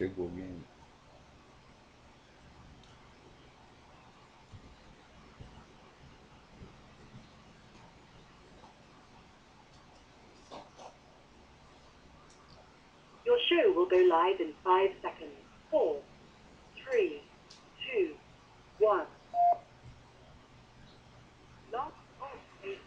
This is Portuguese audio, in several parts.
chegou alguém. Your show will go live in 5 seconds. 4, 3, 2, 1. Lock on radio.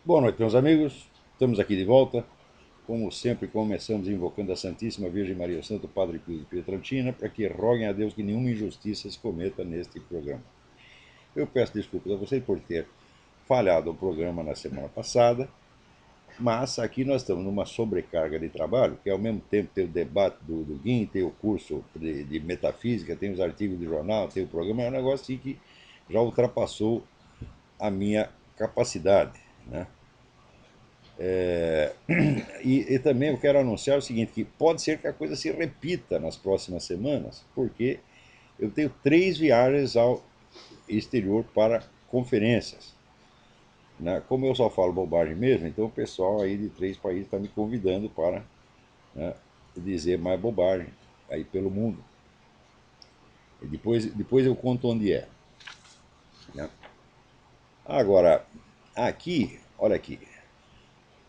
Boa noite, meus amigos. Estamos aqui de volta. Como sempre, começamos invocando a Santíssima Virgem Maria, o Santo Padre Pio de Pietrelcina, para que roguem a Deus que nenhuma injustiça se cometa neste programa. Eu peço desculpas a vocês por ter falhado o programa na semana passada, mas aqui nós estamos numa sobrecarga de trabalho, que ao mesmo tempo tem o debate do Guim, tem o curso de metafísica, tem os artigos de jornal, tem o programa, é um negócio assim que já ultrapassou a minha capacidade, né? E também eu quero anunciar o seguinte, que pode ser que a coisa se repita nas próximas semanas, porque eu tenho 3 viagens ao exterior para conferências, né? Como eu só falo bobagem mesmo, então o pessoal aí de 3 países está me convidando para, né, dizer mais bobagem aí pelo mundo. E depois eu conto onde é, né? Agora, aqui, olha aqui,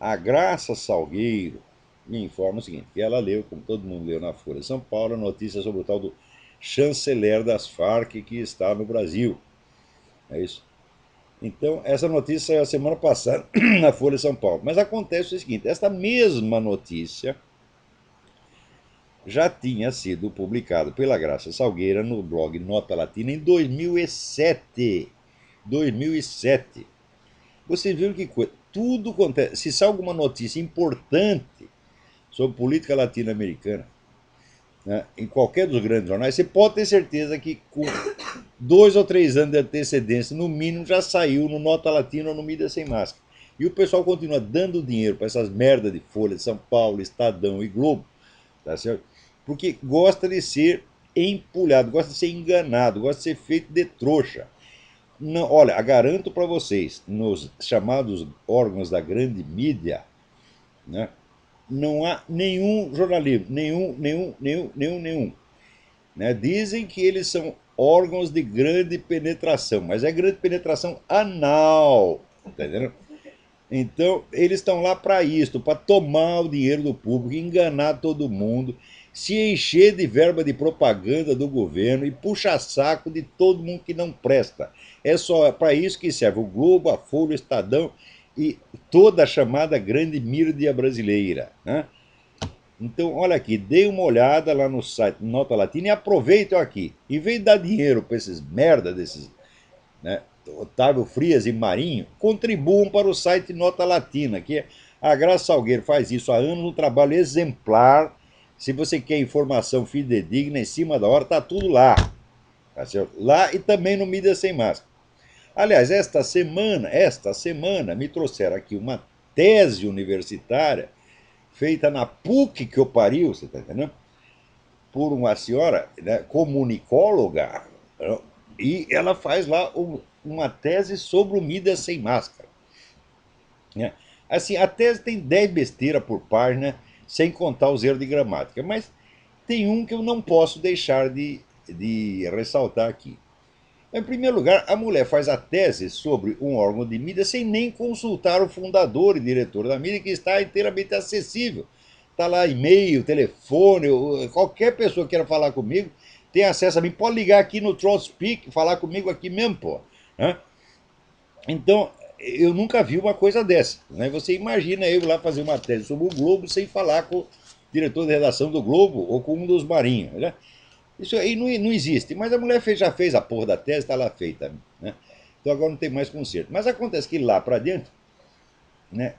a Graça Salgueiro me informa o seguinte, que ela leu, como todo mundo leu na Folha de São Paulo, a notícia sobre o tal do chanceler das Farc que está no Brasil. É isso? Então, essa notícia saiu a semana passada na Folha de São Paulo. Mas acontece o seguinte, esta mesma notícia já tinha sido publicada pela Graça Salgueira no blog Nota Latina em 2007. 2007. Vocês viram que coisa, tudo acontece. Se sai alguma notícia importante sobre política latino-americana, né, em qualquer dos grandes jornais, você pode ter certeza que com 2 ou 3 anos de antecedência, no mínimo, já saiu no Nota Latina ou no Mídia Sem Máscara. E o pessoal continua dando dinheiro para essas merdas de Folha de São Paulo, Estadão e Globo, tá certo? Porque gosta de ser empulhado, gosta de ser enganado, gosta de ser feito de trouxa. Não, olha, garanto para vocês, nos chamados órgãos da grande mídia, né, não há nenhum jornalismo, nenhum. Né? Dizem que eles são órgãos de grande penetração, mas é grande penetração anal, tá entendendo? Então, eles estão lá para isso, para tomar o dinheiro do público, enganar todo mundo, se encher de verba de propaganda do governo e puxar saco de todo mundo que não presta. É só para isso que serve o Globo, a Folha, o Estadão e toda a chamada grande mídia brasileira, né? Então, olha aqui, dê uma olhada lá no site Nota Latina e aproveitem aqui. Em vez de dar dinheiro para esses merda desses, né, Otávio Frias e Marinho, contribuam para o site Nota Latina, que a Graça Salgueiro faz isso há anos, um trabalho exemplar. Se você quer informação fidedigna, em cima da hora, tá tudo lá. Tá certo? Lá e também no Mídia Sem Máscara. Aliás, esta semana me trouxeram aqui uma tese universitária feita na PUC que eu pariu, você está entendendo? Por uma senhora, né, comunicóloga, né, e ela faz lá uma tese sobre o Mídia Sem Máscara, né? Assim, a tese tem 10 besteiras por página, sem contar os erros de gramática, mas tem um que eu não posso deixar de ressaltar aqui. Em primeiro lugar, a mulher faz a tese sobre um órgão de mídia sem nem consultar o fundador e diretor da mídia, que está inteiramente acessível. Está lá e-mail, telefone, qualquer pessoa que queira falar comigo tem acesso a mim. Pode ligar aqui no TrollSpeak, falar comigo aqui mesmo, pô. Né? Então, eu nunca vi uma coisa dessa. Né? Você imagina eu lá fazer uma tese sobre o Globo sem falar com o diretor de redação do Globo ou com um dos marinhos. Né? Isso aí não existe. Mas a mulher já fez a porra da tese, está lá feita. Né? Então agora não tem mais conserto. Mas acontece que lá para dentro, né,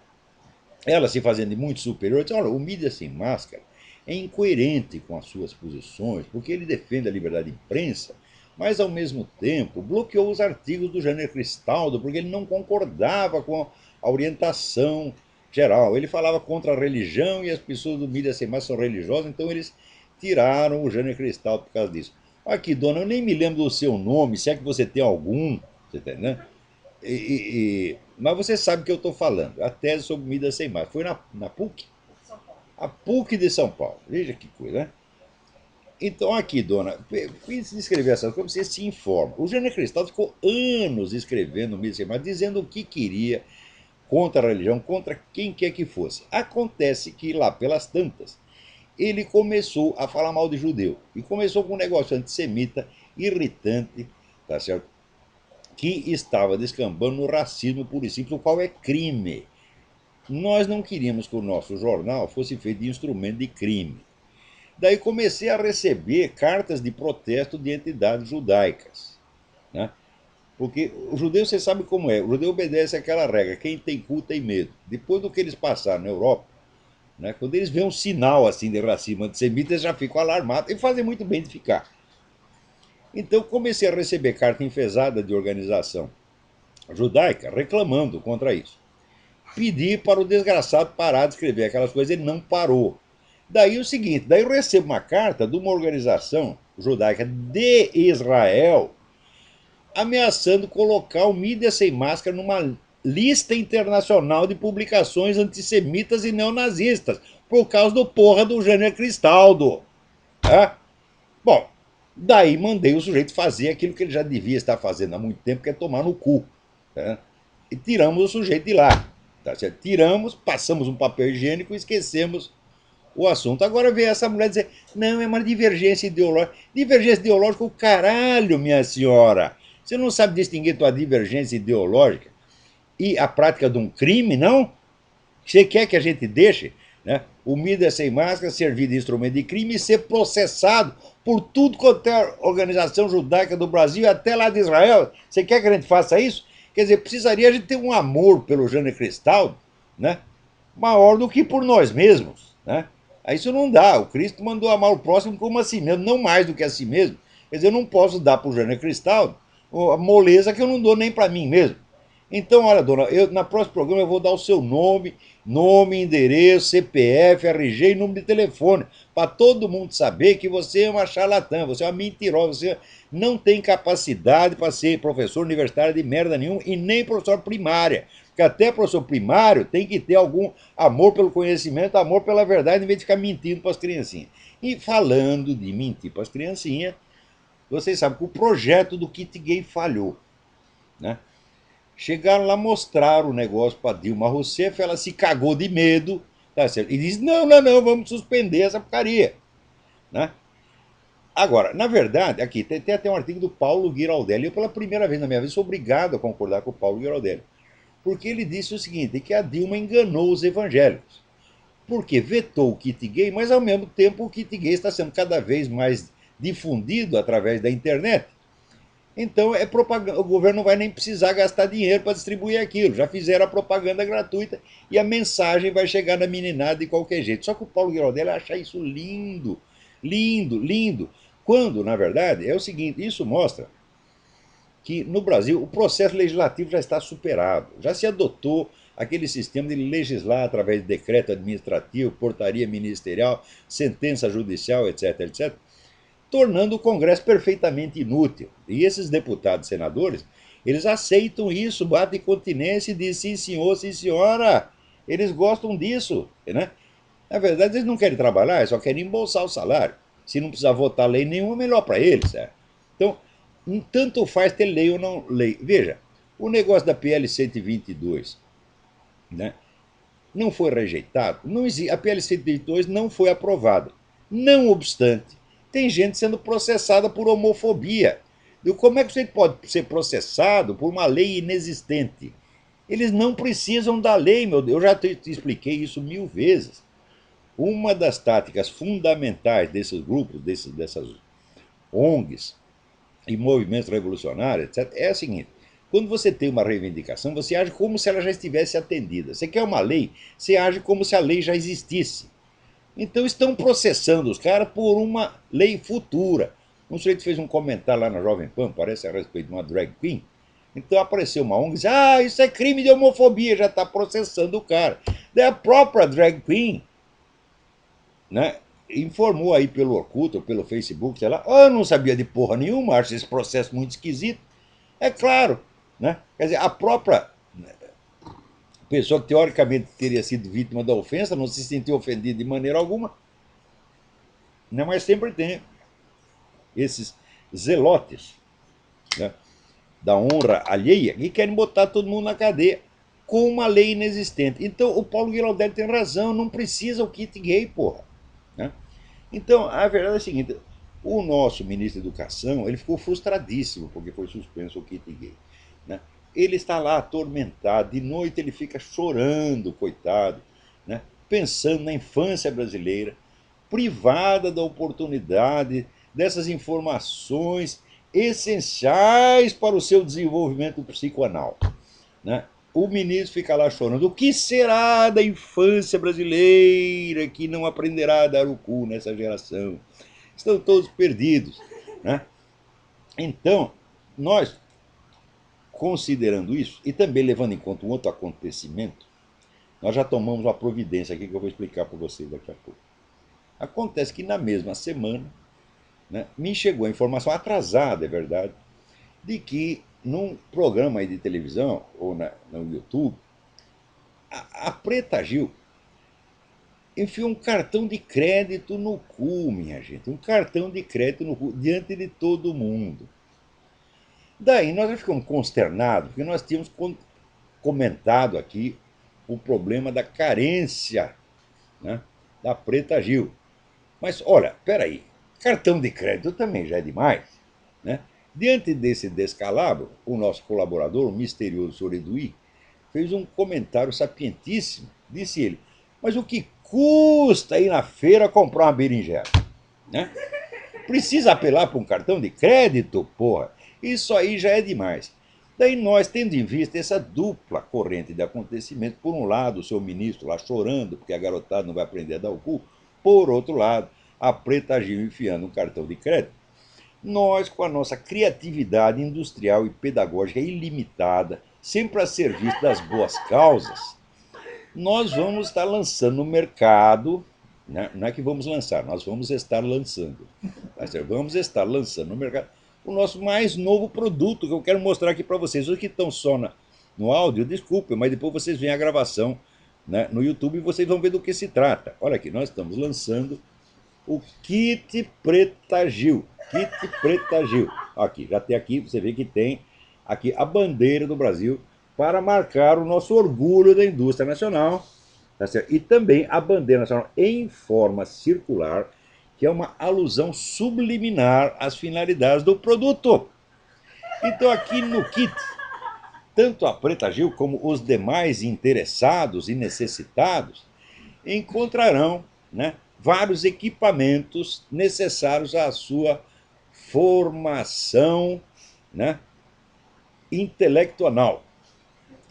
ela se fazendo de muito superior, diz, olha, o mídia sem máscara é incoerente com as suas posições, porque ele defende a liberdade de imprensa, mas ao mesmo tempo bloqueou os artigos do Jânio Cristaldo, porque ele não concordava com a orientação geral. Ele falava contra a religião e as pessoas do mídia sem máscara são religiosas, então eles tiraram o Jânio Cristaldo por causa disso. Aqui, dona, eu nem me lembro do seu nome, se é que você tem algum, você tem, né? Mas você sabe o que eu estou falando. A tese sobre mídia sem máscara. Foi na PUC? A PUC de São Paulo. Veja que coisa, né? Então, aqui, dona, fiz escrever essas coisas, você se informa. O Jânio Cristal ficou anos escrevendo mídia sem máscara, dizendo o que queria contra a religião, contra quem quer que fosse. Acontece que lá pelas tantas, ele começou a falar mal de judeu. E começou com um negócio antissemita, irritante, tá certo? Que estava descambando no racismo puro e simples, o qual é crime. Nós não queríamos que o nosso jornal fosse feito de instrumento de crime. Daí comecei a receber cartas de protesto de entidades judaicas. Né? Porque o judeu, você sabe como é, o judeu obedece àquela regra, quem tem cu tem medo. Depois do que eles passaram na Europa, né, quando eles veem um sinal assim de racismo antissemita, eles já ficam alarmados e fazem muito bem de ficar. Então comecei a receber carta enfesada de organização judaica reclamando contra isso. Pedi para o desgraçado parar de escrever aquelas coisas, ele não parou. Daí o seguinte, daí eu recebo uma carta de uma organização judaica de Israel ameaçando colocar o Mídia Sem Máscara numa lista internacional de publicações antissemitas e neonazistas, por causa do porra do Jânio Cristaldo. Tá? Bom, daí mandei o sujeito fazer aquilo que ele já devia estar fazendo há muito tempo, que é tomar no cu. Tá? E tiramos o sujeito de lá. Tá certo? Tiramos, passamos um papel higiênico e esquecemos o assunto. Agora vem essa mulher dizer, não, é uma divergência ideológica. Divergência ideológica, o caralho, minha senhora. Você não sabe distinguir tua divergência ideológica e a prática de um crime, não? Você quer que a gente deixe, né, o Mídia Sem Máscara servir de instrumento de crime e ser processado por tudo quanto é organização judaica do Brasil e até lá de Israel? Você quer que a gente faça isso? Quer dizer, precisaria a gente ter um amor pelo Jânio Cristaldo, né, maior do que por nós mesmos. Né? Aí isso não dá. O Cristo mandou amar o próximo como a si mesmo, não mais do que a si mesmo. Quer dizer, eu não posso dar para o Jânio Cristaldo a moleza que eu não dou nem para mim mesmo. Então, olha, dona, na próximo programa eu vou dar o seu nome, endereço, CPF, RG e número de telefone, para todo mundo saber que você é uma charlatã, você é uma mentirosa, você não tem capacidade para ser professor universitário de merda nenhum e nem professor primária. Porque até professor primário tem que ter algum amor pelo conhecimento, amor pela verdade, em vez de ficar mentindo para as criancinhas. E falando de mentir para as criancinhas, vocês sabem que o projeto do kit gay falhou. Né? Chegaram lá, mostraram o negócio para Dilma Rousseff, ela se cagou de medo, tá certo? E disse, não, vamos suspender essa porcaria. Né? Agora, na verdade, aqui tem até um artigo do Paulo Giraldelli. Eu, pela primeira vez na minha vida, sou obrigado a concordar com o Paulo Giraldelli. Porque ele disse o seguinte, que a Dilma enganou os evangélicos. Porque vetou o kit gay, mas ao mesmo tempo o kit gay está sendo cada vez mais difundido através da internet. Então é propaganda, o governo não vai nem precisar gastar dinheiro para distribuir aquilo. Já fizeram a propaganda gratuita e a mensagem vai chegar na meninada de qualquer jeito. Só que o Paulo Giraldelli acha isso lindo, lindo, lindo. Quando, na verdade, é o seguinte, isso mostra que no Brasil o processo legislativo já está superado. Já se adotou aquele sistema de legislar através de decreto administrativo, portaria ministerial, sentença judicial, etc, etc, tornando o Congresso perfeitamente inútil. E esses deputados e senadores, eles aceitam isso, batem continência e dizem sim senhor, sim senhora. Eles gostam disso. Né? Na verdade, eles não querem trabalhar, eles só querem embolsar o salário. Se não precisar votar lei nenhuma, melhor para eles. Né? Então, tanto faz ter lei ou não lei. Veja, o negócio da PL 122, né, não foi rejeitado, não existe, a PL 122 não foi aprovada. Não obstante, tem gente sendo processada por homofobia. E como é que você pode ser processado por uma lei inexistente? Eles não precisam da lei, meu Deus. Eu já te expliquei isso 1000 vezes. Uma das táticas fundamentais desses grupos, dessas ONGs e movimentos revolucionários, etc., é a seguinte: quando você tem uma reivindicação, você age como se ela já estivesse atendida. Você quer uma lei, você age como se a lei já existisse. Então estão processando os caras por uma lei futura. Um sujeito fez um comentário lá na Jovem Pan, parece a respeito de uma drag queen. Então apareceu uma ONG e disse: ah, isso é crime de homofobia, já está processando o cara. Daí a própria drag queen, né, informou aí pelo Orkut ou pelo Facebook, sei lá: eu não sabia de porra nenhuma, acho esse processo muito esquisito. É claro, né? Quer dizer, a própria pessoa que teoricamente teria sido vítima da ofensa não se sentiu ofendida de maneira alguma, né? Mas sempre tem esses zelotes, né, da honra alheia que querem botar todo mundo na cadeia com uma lei inexistente. Então o Paulo Guilherme tem razão, não precisa o kit gay, porra. Né? Então a verdade é a seguinte: o nosso ministro da Educação ele ficou frustradíssimo porque foi suspenso o kit gay. Né? Ele está lá atormentado, de noite ele fica chorando, coitado, né? Pensando na infância brasileira, privada da oportunidade dessas informações essenciais para o seu desenvolvimento psicoanal. Né? O ministro fica lá chorando: o que será da infância brasileira que não aprenderá a dar o cu nessa geração? Estão todos perdidos. Né? Então, nós, considerando isso, e também levando em conta um outro acontecimento, nós já tomamos uma providência aqui que eu vou explicar para vocês daqui a pouco. Acontece que na mesma semana, né, me chegou a informação atrasada, é verdade, de que num programa aí de televisão ou no YouTube, a Preta Gil enfiou um cartão de crédito no cu, minha gente. Um cartão de crédito no cu, diante de todo mundo. Daí nós já ficamos consternados, porque nós tínhamos comentado aqui o problema da carência, né, da Preta Gil. Mas olha, peraí, cartão de crédito também já é demais. Né? Diante desse descalabro, o nosso colaborador, o misterioso Soreduí, fez um comentário sapientíssimo. Disse ele: mas o que custa ir na feira comprar uma berinjela? Né? Precisa apelar para um cartão de crédito, porra? Isso aí já é demais. Daí nós, tendo em vista essa dupla corrente de acontecimentos, por um lado o seu ministro lá chorando porque a garotada não vai aprender a dar o cu, por outro lado a Preta Gil enfiando um cartão de crédito, nós, com a nossa criatividade industrial e pedagógica ilimitada, sempre a serviço das boas causas, nós vamos estar lançando no mercado, né? Não é que vamos lançar, nós vamos estar lançando. Vamos estar lançando no mercado o nosso mais novo produto, que eu quero mostrar aqui para vocês. Os que estão só no áudio, desculpem, mas depois vocês veem a gravação, né, no YouTube e vocês vão ver do que se trata. Olha aqui, nós estamos lançando o Kit Preta Gil. Kit Preta Gil. Aqui, já tem aqui, você vê que tem aqui a bandeira do Brasil para marcar o nosso orgulho da indústria nacional. Tá certo? E também a bandeira nacional em forma circular, que é uma alusão subliminar às finalidades do produto. Então aqui no kit, tanto a Preta Gil como os demais interessados e necessitados encontrarão, né, vários equipamentos necessários à sua formação, né, intelectual.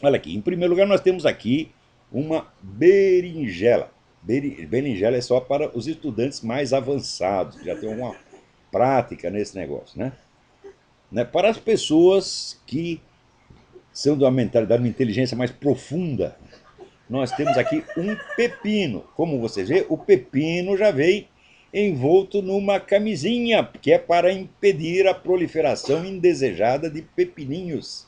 Olha aqui, em primeiro lugar nós temos aqui uma berinjela. Berinjela é só para os estudantes mais avançados, que já têm uma prática nesse negócio. Né? Para as pessoas que são de uma mentalidade, uma inteligência mais profunda, nós temos aqui um pepino. Como vocês veem, o pepino já vem envolto numa camisinha, que é para impedir a proliferação indesejada de pepininhos.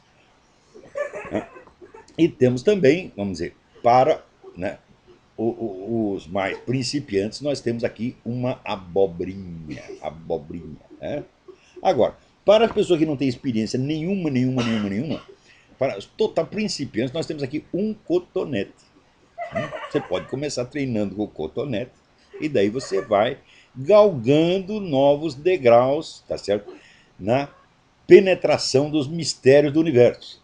E temos também, vamos dizer, para, né, os mais principiantes, nós temos aqui uma abobrinha. Abobrinha. Né? Agora, para as pessoas que não têm experiência nenhuma, para os total principiantes, nós temos aqui um cotonete. Você pode começar treinando com o cotonete e daí você vai galgando novos degraus, tá certo? Na penetração dos mistérios do universo.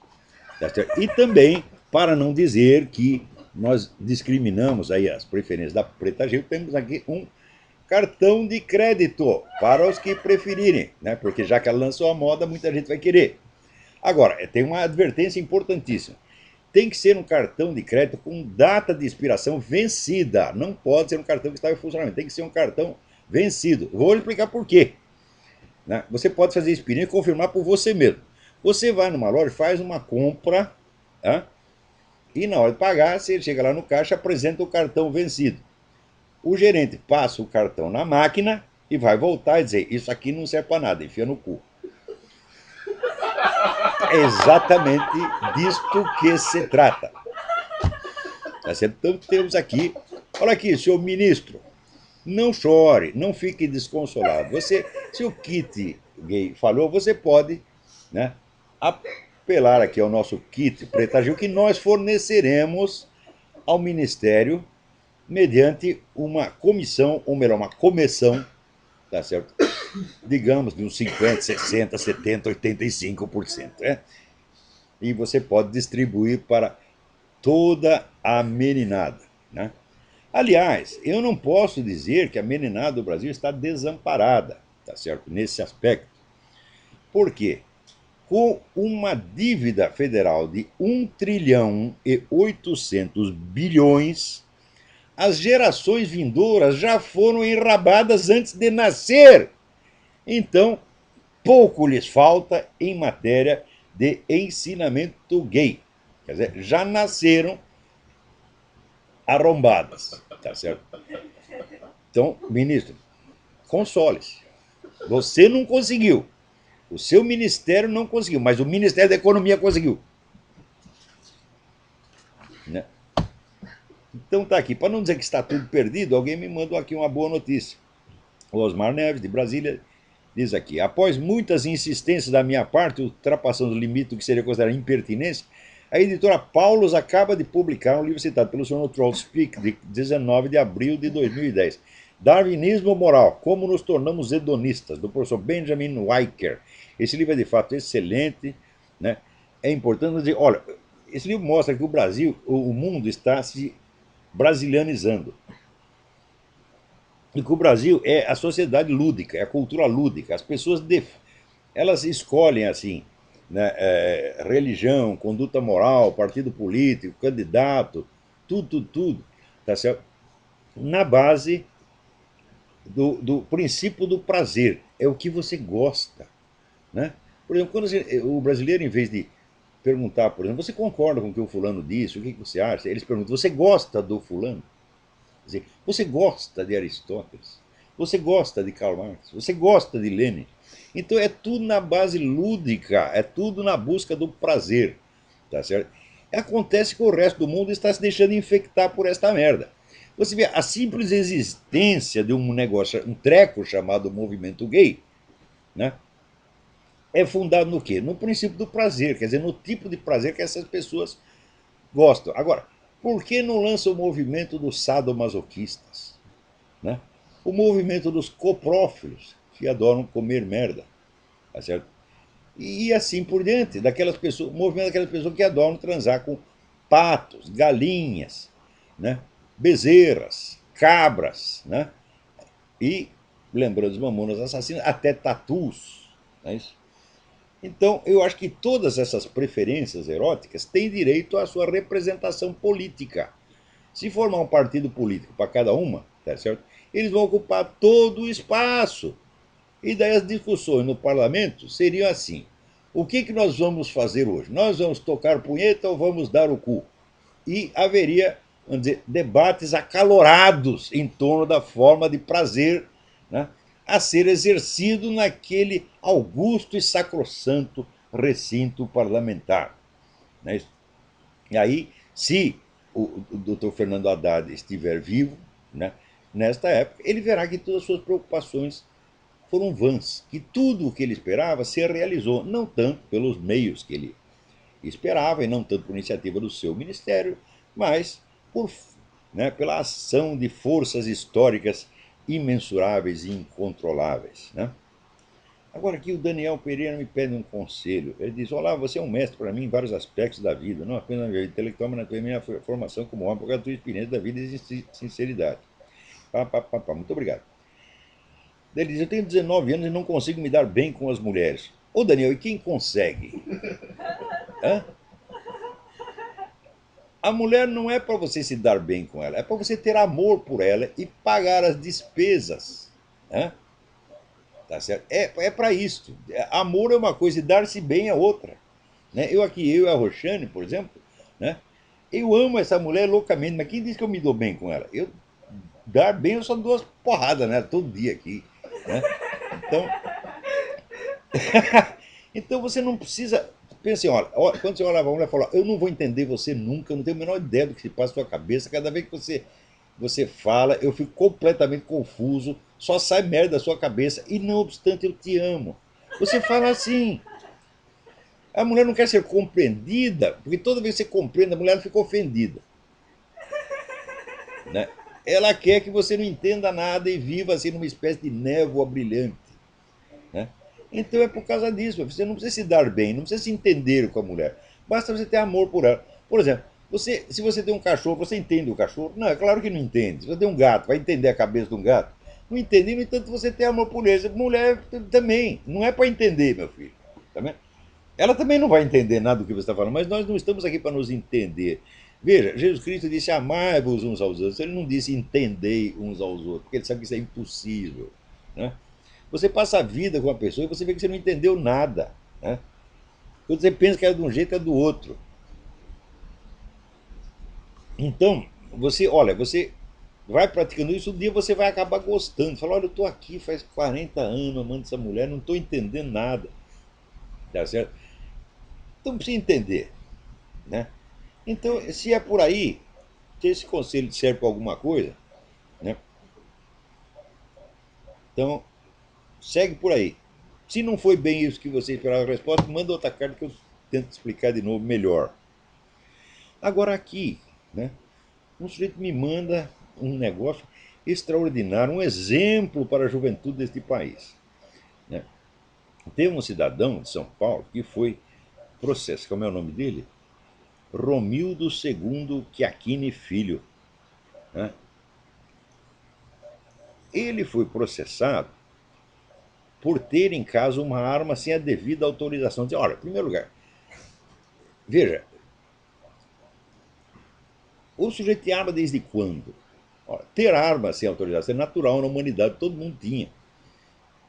Tá certo? E também, para não dizer que nós discriminamos aí as preferências da Preta Gil, temos aqui um cartão de crédito para os que preferirem, né? Porque já que ela lançou a moda, muita gente vai querer. Agora, tem uma advertência importantíssima. Tem que ser um cartão de crédito com data de expiração vencida. Não pode ser um cartão que está em funcionamento. Tem que ser um cartão vencido. Vou explicar por quê. Né? Você pode fazer experiência e confirmar por você mesmo. Você vai numa loja, faz uma compra, tá? E na hora de pagar, você chega lá no caixa, apresenta o cartão vencido. O gerente passa o cartão na máquina e vai voltar e dizer: isso aqui não serve para nada, enfia no cu. É exatamente disto que se trata. Então temos aqui, olha aqui, senhor ministro, não chore, não fique desconsolado. Você, se o kit gay falhou, você pode, né, apelar aqui ao nosso kit Preta Gil, que nós forneceremos ao Ministério mediante uma comissão, ou melhor, uma comissão, tá certo? Digamos de uns 50, 60, 70, 85%. Né? E você pode distribuir para toda a meninada. Né? Aliás, eu não posso dizer que a meninada do Brasil está desamparada, tá certo? Nesse aspecto. Por quê? Com uma dívida federal de 1 trilhão e 800 bilhões, as gerações vindouras já foram enrabadas antes de nascer. Então, pouco lhes falta em matéria de ensinamento gay. Quer dizer, já nasceram arrombadas. Tá certo? Então, ministro, console-se. Você não conseguiu. O seu ministério não conseguiu, mas o Ministério da Economia conseguiu. Né? Então tá aqui. Para não dizer que está tudo perdido, alguém me mandou aqui uma boa notícia. O Osmar Neves, de Brasília, diz aqui: após muitas insistências da minha parte, ultrapassando o limite do que seria considerado impertinência, a editora Paulus acaba de publicar um livro citado pelo Sr. Troll Speak, de 19 de abril de 2010. Darwinismo Moral, Como Nos Tornamos Hedonistas, do professor Benjamin Weicker. Esse livro é de fato excelente. Né? É importante dizer, olha, esse livro mostra que o Brasil, o mundo está se brasilianizando. E que o Brasil é a sociedade lúdica, é a cultura lúdica. As pessoas elas escolhem assim, né, religião, conduta moral, partido político, candidato, tudo, tá certo? Na base do princípio do prazer. É o que você gosta. Né? Por exemplo, quando o brasileiro, em vez de perguntar, por exemplo, você concorda com o que o fulano disse, o que você acha? Eles perguntam, você gosta do fulano? Quer dizer, você gosta de Aristóteles? Você gosta de Karl Marx? Você gosta de Lenin? Então é tudo na base lúdica, é tudo na busca do prazer. Tá certo? Acontece que o resto do mundo está se deixando infectar por esta merda. Você vê, a simples existência de um negócio, um treco chamado movimento gay, né, é fundado no quê? No princípio do prazer, quer dizer, no tipo de prazer que essas pessoas gostam. Agora, por que não lança o movimento dos sadomasoquistas? Né? O movimento dos coprófilos, que adoram comer merda. Tá certo? E assim por diante, daquelas pessoas, o movimento daquelas pessoas que adoram transar com patos, galinhas, né? Bezerras, cabras, né? E, lembrando os mamonas assassinas, até tatus. Não é isso? Então, eu acho que todas essas preferências eróticas têm direito à sua representação política. Se formar um partido político para cada uma, tá certo? Eles vão ocupar todo o espaço. E daí as discussões no parlamento seriam assim: o que nós vamos fazer hoje? Nós vamos tocar punheta ou vamos dar o cu? E haveria, vamos dizer, debates acalorados em torno da forma de prazer, né, a ser exercido naquele augusto e sacrossanto recinto parlamentar. Né? E aí, se o doutor Fernando Haddad estiver vivo, né, nesta época, ele verá que todas as suas preocupações foram vãs, que tudo o que ele esperava se realizou, não tanto pelos meios que ele esperava, e não tanto por iniciativa do seu ministério, mas por, né, pela ação de forças históricas imensuráveis e incontroláveis. Né? Agora aqui o Daniel Pereira me pede um conselho. Ele diz: olá, você é um mestre para mim em vários aspectos da vida, não apenas na vida intelectual, mas na minha formação como homem, por causa da tua experiência da vida e sinceridade. Muito obrigado. Daí ele diz, eu tenho 19 anos e não consigo me dar bem com as mulheres. Ô Daniel, e quem consegue? Hã? A mulher não é para você se dar bem com ela, é para você ter amor por ela e pagar as despesas. Hã? Tá certo? É para isso. Amor é uma coisa e dar-se bem é outra. Né? Eu e a Roxane, por exemplo, né? Eu amo essa mulher loucamente, mas quem diz que eu me dou bem com ela? Eu dar bem, eu só dou umas porradas nela todo dia aqui. Né? Então, então você não precisa. Pense, olha, quando você olha para a mulher e fala, eu não vou entender você nunca, eu não tenho a menor ideia do que se passa na sua cabeça. Cada vez que você fala, eu fico completamente confuso, só sai merda da sua cabeça, e não obstante eu te amo. Você fala assim. A mulher não quer ser compreendida, porque toda vez que você compreende, a mulher fica ofendida. Né? Ela quer que você não entenda nada e viva assim numa espécie de névoa brilhante. Né? Então é por causa disso. Você não precisa se dar bem, não precisa se entender com a mulher. Basta você ter amor por ela. Por exemplo, se você tem um cachorro, você entende o cachorro? Não, é claro que não entende. Se você tem um gato, vai entender a cabeça de um gato? Não entende, no entanto, você tem amor por ele. Mulher também. Não é para entender, meu filho. Tá vendo? Ela também não vai entender nada do que você está falando, mas nós não estamos aqui para nos entender. Veja, Jesus Cristo disse amai-vos uns aos outros. Ele não disse entendei uns aos outros, porque ele sabe que isso é impossível. Né? Você passa a vida com uma pessoa e você vê que você não entendeu nada. Né? Quando você pensa que é de um jeito, é do outro. Então, olha, você vai praticando isso, um dia você vai acabar gostando. Fala, olha, eu estou aqui faz 40 anos amando essa mulher, não estou entendendo nada. Tá certo? Então precisa entender. Né? Então, se é por aí, se esse conselho serve para alguma coisa, né? Então, segue por aí. Se não foi bem isso que você esperava a resposta, manda outra carta que eu tento explicar de novo melhor. Agora aqui, né? Um sujeito me manda um negócio extraordinário, um exemplo para a juventude deste país. Né? Tem um cidadão de São Paulo que foi processo, como é o nome dele? Romildo II Chiacchini Filho. Né? Ele foi processado por ter em casa uma arma sem a devida autorização. Olha, em primeiro lugar, veja, o sujeito tem arma desde quando? Olha, ter arma sem autorização é natural na humanidade, todo mundo tinha.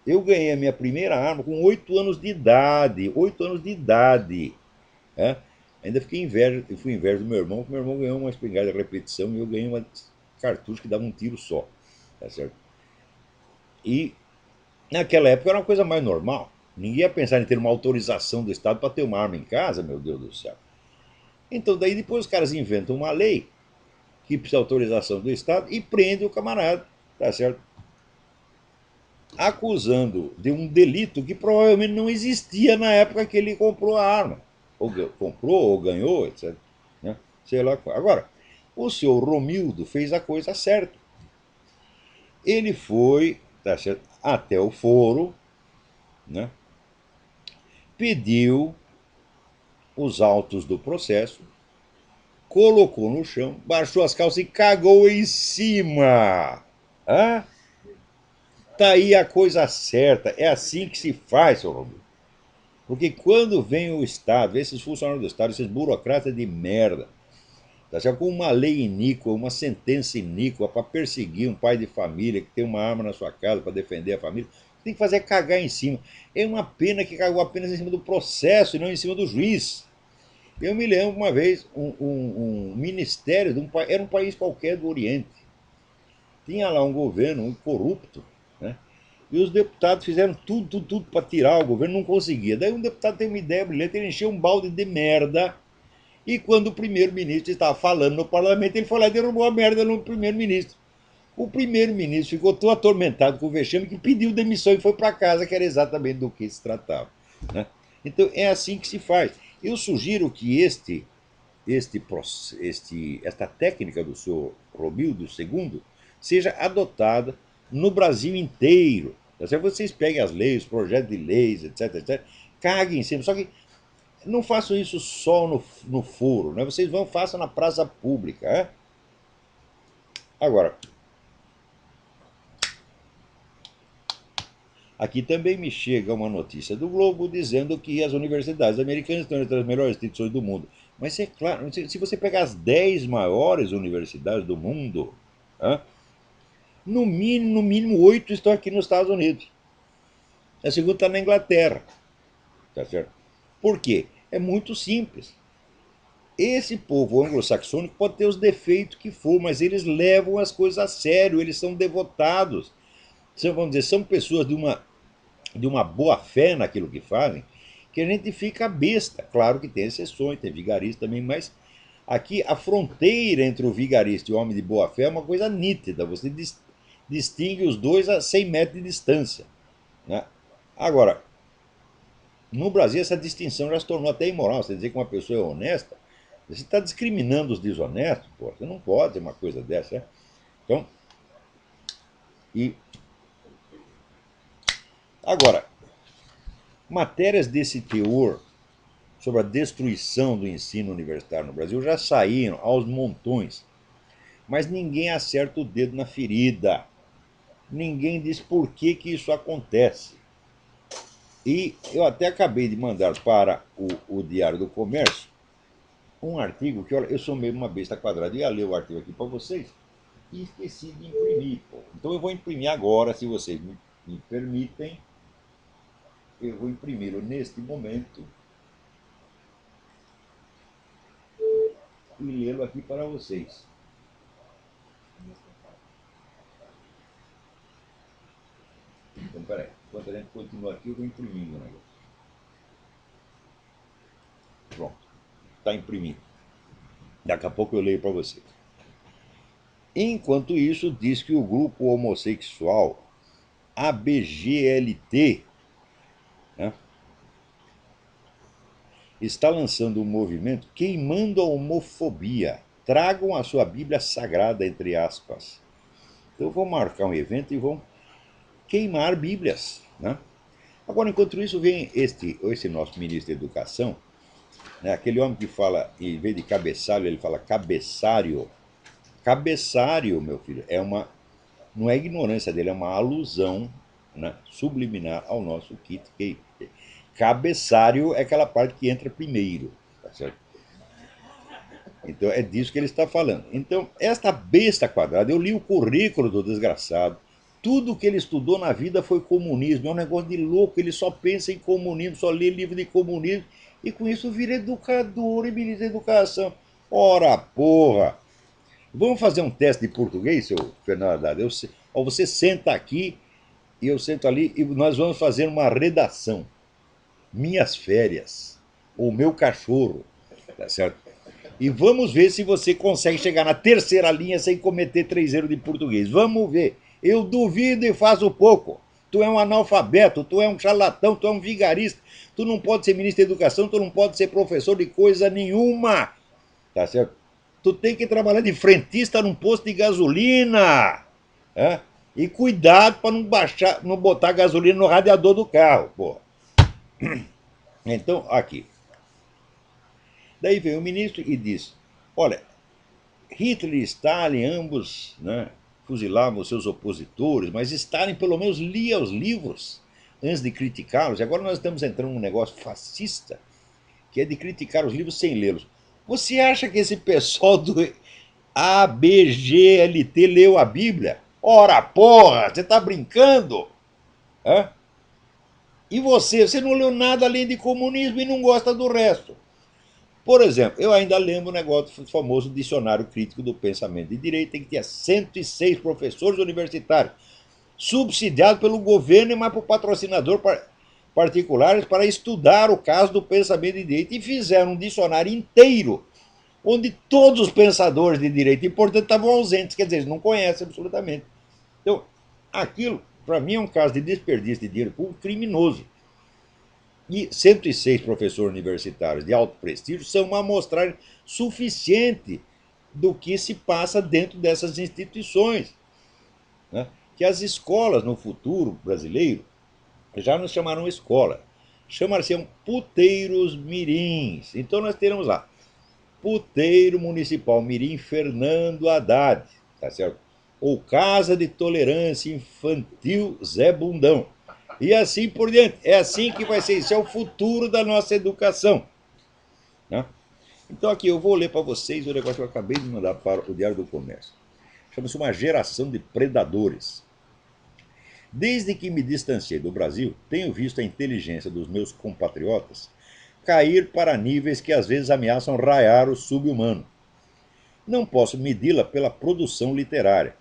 Eu ganhei a minha primeira arma com 8 anos de idade. 8 anos de idade. Né? Ainda fiquei inveja, eu fui inveja do meu irmão, porque meu irmão ganhou uma espingarda de repetição e eu ganhei uma cartucho que dava um tiro só. Tá certo? E naquela época era uma coisa mais normal. Ninguém ia pensar em ter uma autorização do Estado para ter uma arma em casa, meu Deus do céu. Então, daí depois os caras inventam uma lei que precisa de autorização do Estado e prende o camarada, tá certo? Acusando de um delito que provavelmente não existia na época que ele comprou a arma. Ou comprou, ou ganhou, etc. Né? Sei lá. Agora, o senhor Romildo fez a coisa certa. Ele foi, tá certo, até o foro, né? Pediu os autos do processo, colocou no chão, baixou as calças e cagou em cima. Ah, tá aí a coisa certa. É assim que se faz, seu Romildo. Porque quando vem o Estado, esses funcionários do Estado, esses burocratas de merda, tá certo? Com uma lei iníqua, uma sentença iníqua para perseguir um pai de família que tem uma arma na sua casa para defender a família, tem que fazer cagar em cima. É uma pena que cagou apenas em cima do processo e não em cima do juiz. Eu me lembro uma vez, um ministério, era um país qualquer do Oriente. Tinha lá um governo um corrupto, né? E os deputados fizeram tudo para tirar o governo, não conseguia. Daí um deputado tem uma ideia brilhante, ele encheu um balde de merda. E quando o primeiro-ministro estava falando no parlamento, ele foi lá e derrubou a merda no primeiro-ministro. O primeiro-ministro ficou tão atormentado com o vexame que pediu demissão e foi para casa, que era exatamente do que se tratava. Né? Então é assim que se faz. Eu sugiro que esta técnica do senhor Romildo II seja adotada no Brasil inteiro. Vocês peguem as leis, os projetos de leis, etc, etc, caguem em cima. Só que não façam isso só no foro, né? Vocês façam na praça pública. Agora, Aqui também me chega uma notícia do Globo dizendo que as universidades americanas estão entre as melhores instituições do mundo. Mas é claro, se você pegar as 10 maiores universidades do mundo, no mínimo 8 estão aqui nos Estados Unidos. A segunda está na Inglaterra. Tá certo? Por quê? É muito simples. Esse povo anglo-saxônico pode ter os defeitos que for, mas eles levam as coisas a sério, eles são devotados. Vamos dizer, são pessoas de uma boa fé naquilo que fazem, que a gente fica besta. Claro que tem exceções, tem vigarista também, mas aqui a fronteira entre o vigarista e o homem de boa fé é uma coisa nítida. Você distingue os dois a 100 metros de distância. Né? Agora, no Brasil essa distinção já se tornou até imoral. Você dizer que uma pessoa é honesta, você está discriminando os desonestos, pô. Você não pode ter uma coisa dessa. Né? Então, e agora, matérias desse teor sobre a destruição do ensino universitário no Brasil já saíram aos montões, mas ninguém acerta o dedo na ferida. Ninguém diz por que isso acontece. E eu até acabei de mandar para o Diário do Comércio um artigo que, olha, eu sou meio uma besta quadrada. Eu ia ler o artigo aqui para vocês e esqueci de imprimir. Pô. Então eu vou imprimir agora, se vocês me permitem. Eu vou imprimi-lo neste momento e lê-lo aqui para vocês. Então, peraí, enquanto a gente continua aqui, eu vou imprimindo o negócio. Pronto, está imprimindo. Daqui a pouco eu leio para vocês. Enquanto isso, diz que o grupo homossexual ABGLT, né, está lançando um movimento queimando a homofobia. Tragam a sua Bíblia Sagrada, entre aspas. Então vão marcar um evento e vão queimar Bíblias. Né? Agora, enquanto isso, vem esse nosso ministro da Educação, né, aquele homem que fala, em vez de cabeçalho, ele fala cabeçário. Cabeçário, meu filho, não é ignorância dele, é uma alusão, né, subliminar ao nosso kit cake. Cabeçário é aquela parte que entra primeiro, tá certo? Então é disso que ele está falando. Então, esta besta quadrada, eu li o currículo do desgraçado. Tudo que ele estudou na vida foi comunismo. É um negócio de louco, ele só pensa em comunismo, só lê livro de comunismo. E com isso vira educador e ministro da educação. Ora, porra! Vamos fazer um teste de português, seu Fernando Haddad? Você senta aqui e eu sento ali e nós vamos fazer uma redação. Minhas férias, ou meu cachorro, tá certo? E vamos ver se você consegue chegar na terceira linha sem cometer 3 erros de português. Vamos ver. Eu duvido e faço pouco. Tu é um analfabeto, tu é um charlatão, tu é um vigarista. Tu não pode ser ministro da educação, tu não pode ser professor de coisa nenhuma. Tá certo? Tu tem que trabalhar de frentista num posto de gasolina. É? E cuidado para não botar gasolina no radiador do carro, pô. Então, aqui. Daí vem o ministro e diz: olha, Hitler e Stalin, ambos, né, fuzilavam seus opositores, mas Stalin pelo menos lia os livros antes de criticá-los. E agora nós estamos entrando num negócio fascista, que é de criticar os livros sem lê-los. Você acha que esse pessoal do ABGLT leu a Bíblia? Ora, porra, você está brincando? Hã? E você não leu nada além de comunismo e não gosta do resto. Por exemplo, eu ainda lembro o negócio do famoso dicionário crítico do pensamento de direita, em que tinha 106 professores universitários, subsidiados pelo governo e mais por patrocinador particulares para estudar o caso do pensamento de direita, e fizeram um dicionário inteiro, onde todos os pensadores de direita importantes estavam ausentes, quer dizer, eles não conhecem absolutamente. Então, aquilo, para mim, é um caso de desperdício de dinheiro público criminoso. E 106 professores universitários de alto prestígio são uma amostragem suficiente do que se passa dentro dessas instituições. Né? Que as escolas no futuro brasileiro já não chamarão escola, chamar-se-ão puteiros mirins. Então nós teremos lá Puteiro Municipal Mirim Fernando Haddad, tá certo? Ou Casa de Tolerância Infantil Zé Bundão. E assim por diante. É assim que vai ser. Isso é o futuro da nossa educação. Né? Então aqui eu vou ler para vocês o negócio que eu acabei de mandar para o Diário do Comércio. Chama-se Uma Geração de Predadores. Desde que me distanciei do Brasil, tenho visto a inteligência dos meus compatriotas cair para níveis que às vezes ameaçam raiar o sub-humano. Não posso medi-la pela produção literária,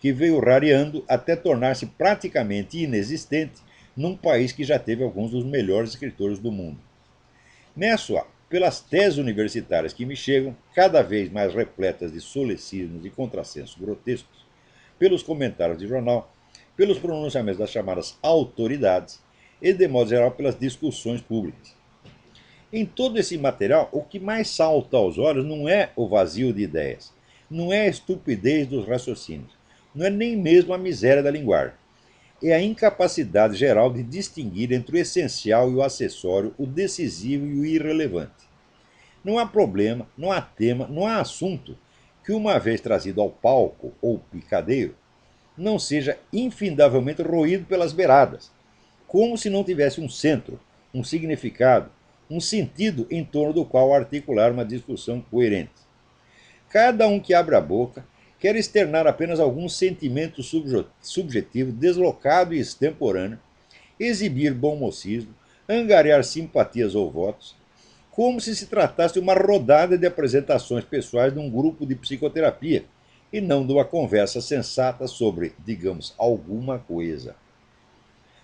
que veio rareando até tornar-se praticamente inexistente num país que já teve alguns dos melhores escritores do mundo. Meço-a pelas teses universitárias que me chegam, cada vez mais repletas de solecismos e contrassensos grotescos, pelos comentários de jornal, pelos pronunciamentos das chamadas autoridades e, de modo geral, pelas discussões públicas. Em todo esse material, o que mais salta aos olhos não é o vazio de ideias, não é a estupidez dos raciocínios, não é nem mesmo a miséria da linguagem. É a incapacidade geral de distinguir entre o essencial e o acessório, o decisivo e o irrelevante. Não há problema, não há tema, não há assunto que, uma vez trazido ao palco ou picadeiro, não seja infindavelmente roído pelas beiradas, como se não tivesse um centro, um significado, um sentido em torno do qual articular uma discussão coerente. Cada um que abre a boca quer externar apenas algum sentimento subjetivo, deslocado e extemporâneo, exibir bom mocismo, angariar simpatias ou votos, como se tratasse de uma rodada de apresentações pessoais de um grupo de psicoterapia, e não de uma conversa sensata sobre, digamos, alguma coisa.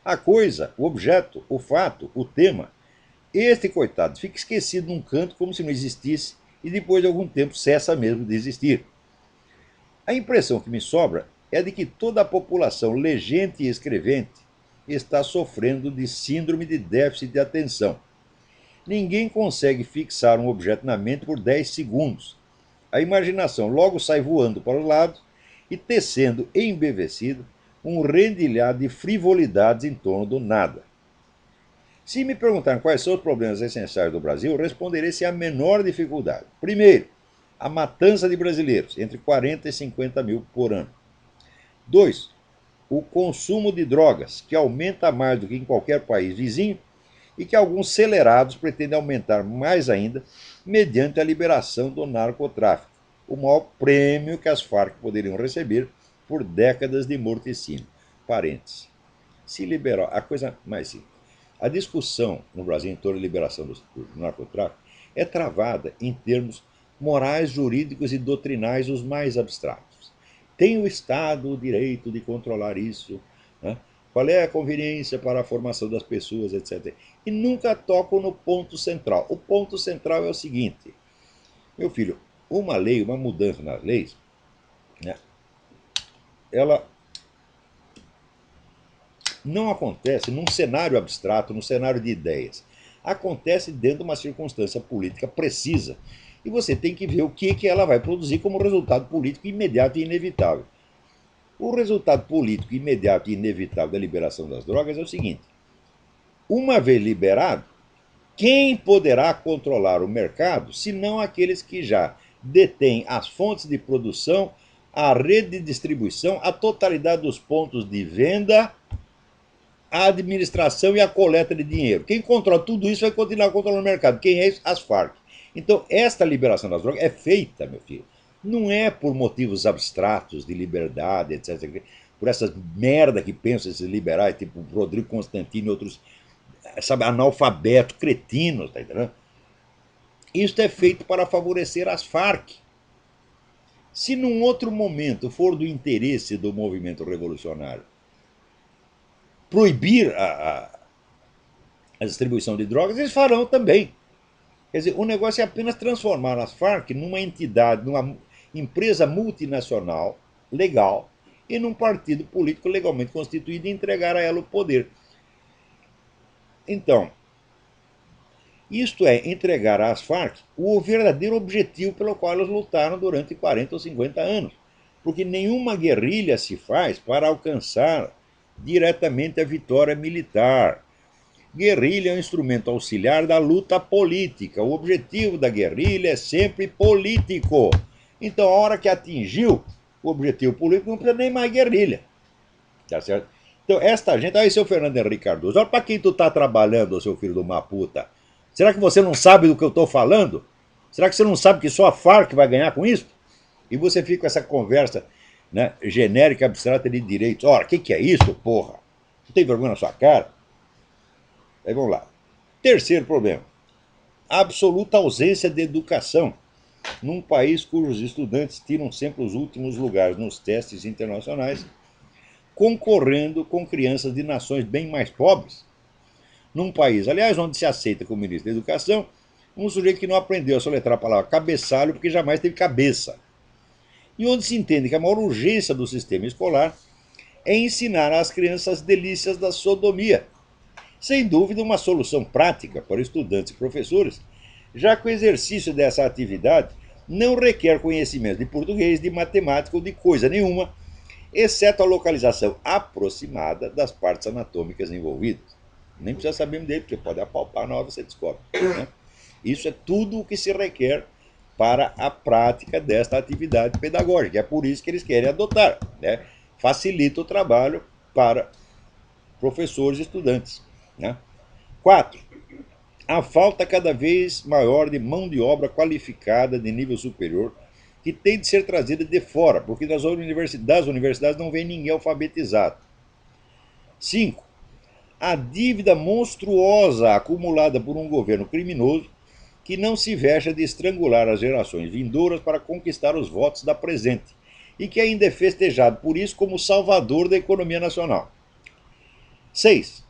A coisa, o objeto, o fato, o tema, este coitado fica esquecido num canto como se não existisse e depois de algum tempo cessa mesmo de existir. A impressão que me sobra é de que toda a população legente e escrevente está sofrendo de síndrome de déficit de atenção. Ninguém consegue fixar um objeto na mente por 10 segundos. A imaginação logo sai voando para os lados e tecendo embevecido um rendilhado de frivolidades em torno do nada. Se me perguntarem quais são os problemas essenciais do Brasil, responderei sem a menor dificuldade. Primeiro, a matança de brasileiros, entre 40 e 50 mil por ano. 2. O consumo de drogas, que aumenta mais do que em qualquer país vizinho e que alguns celerados pretendem aumentar mais ainda mediante a liberação do narcotráfico, o maior prêmio que as Farc poderiam receber por décadas de morticínio. Parênteses. Se liberar, a coisa mais simples. A discussão no Brasil em torno da liberação do narcotráfico é travada em termos morais, jurídicos e doutrinais os mais abstratos. Tem o Estado o direito de controlar isso? Né? Qual é a conveniência para a formação das pessoas, etc. E nunca tocam no ponto central. O ponto central é o seguinte, meu filho, uma lei, uma mudança nas leis, né, ela não acontece num cenário abstrato, num cenário de ideias. Acontece dentro de uma circunstância política precisa. E você tem que ver o que ela vai produzir como resultado político imediato e inevitável. O resultado político imediato e inevitável da liberação das drogas é o seguinte: uma vez liberado, quem poderá controlar o mercado, se não aqueles que já detêm as fontes de produção, a rede de distribuição, a totalidade dos pontos de venda, a administração e a coleta de dinheiro. Quem controla tudo isso vai continuar controlando o mercado. Quem é isso? As Farc. Então, esta liberação das drogas é feita, meu filho, não é por motivos abstratos de liberdade, etc., por essas merda que pensam esses liberais, tipo Rodrigo Constantino e outros, sabe, analfabetos, cretinos, tá entendendo? Isso é feito para favorecer as Farc. Se num outro momento for do interesse do movimento revolucionário proibir a distribuição de drogas, eles farão também. Quer dizer, o negócio é apenas transformar as Farc numa entidade, numa empresa multinacional legal e num partido político legalmente constituído e entregar a ela o poder. Então, isto é entregar às Farc o verdadeiro objetivo pelo qual elas lutaram durante 40 ou 50 anos. Porque nenhuma guerrilha se faz para alcançar diretamente a vitória militar. Guerrilha é um instrumento auxiliar da luta política. O objetivo da guerrilha é sempre político. Então, a hora que atingiu o objetivo político, não precisa nem mais guerrilha. Tá certo? Então, esta gente, aí, seu Fernando Henrique Cardoso, olha para quem tu tá trabalhando, seu filho de uma puta. Será que você não sabe do que eu tô falando? Será que você não sabe que só a Farc vai ganhar com isso? E você fica com essa conversa, né, genérica, abstrata de direitos. Ora, o que é isso, porra? Não tem vergonha na sua cara? Aí vamos lá. Terceiro problema: absoluta ausência de educação num país cujos estudantes tiram sempre os últimos lugares nos testes internacionais, concorrendo com crianças de nações bem mais pobres. Num país, aliás, onde se aceita como ministro da Educação um sujeito que não aprendeu a soletrar a palavra cabeçalho porque jamais teve cabeça. E onde se entende que a maior urgência do sistema escolar é ensinar às crianças as delícias da sodomia. Sem dúvida, uma solução prática para estudantes e professores, já que o exercício dessa atividade não requer conhecimento de português, de matemática ou de coisa nenhuma, exceto a localização aproximada das partes anatômicas envolvidas. Nem precisa saber dele, porque pode apalpar na hora que você descobre. Né? Isso é tudo o que se requer para a prática desta atividade pedagógica. É por isso que eles querem adotar. Né? Facilita o trabalho para professores e estudantes. Né? 4. A falta cada vez maior de mão de obra qualificada de nível superior que tem de ser trazida de fora, porque das universidades não vem ninguém alfabetizado. 5. A dívida monstruosa acumulada por um governo criminoso que não se vexa de estrangular as gerações vindouras para conquistar os votos da presente e que ainda é festejado por isso como salvador da economia nacional. 6.